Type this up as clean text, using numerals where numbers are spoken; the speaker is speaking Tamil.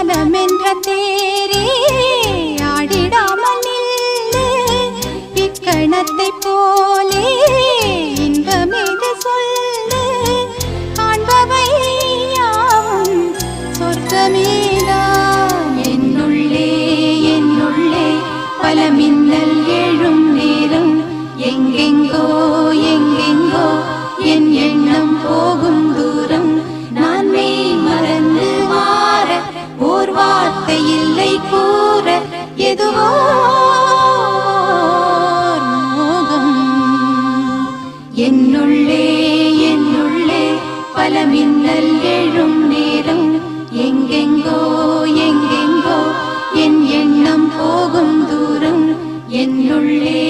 மனமென்ற தேரே ஆடிடாமல் நில்லு இக்கணத்தை போலே இன்பமேது சொல்லு காண்பவை யாவும் சொர்க்கமேதான் என்னுள்ளே என்னுள்ளே பல மின்னல் எழும் நேரம் எங்கெங்கோ எங்கெங்கோ என் எண்ணம் போகும் தூரம் நான் மெய் மறந்து மாற ஓர் வார்த்தை இல்லை கூற எதுவோ மோகம் என்னுள்ளே என்னுள்ளே பல மின்னல் எழும் நேரம் எங்கெங்கோ எங்கெங்கோ என் எண்ணம் போகும் தூரம் என்னுள்ளே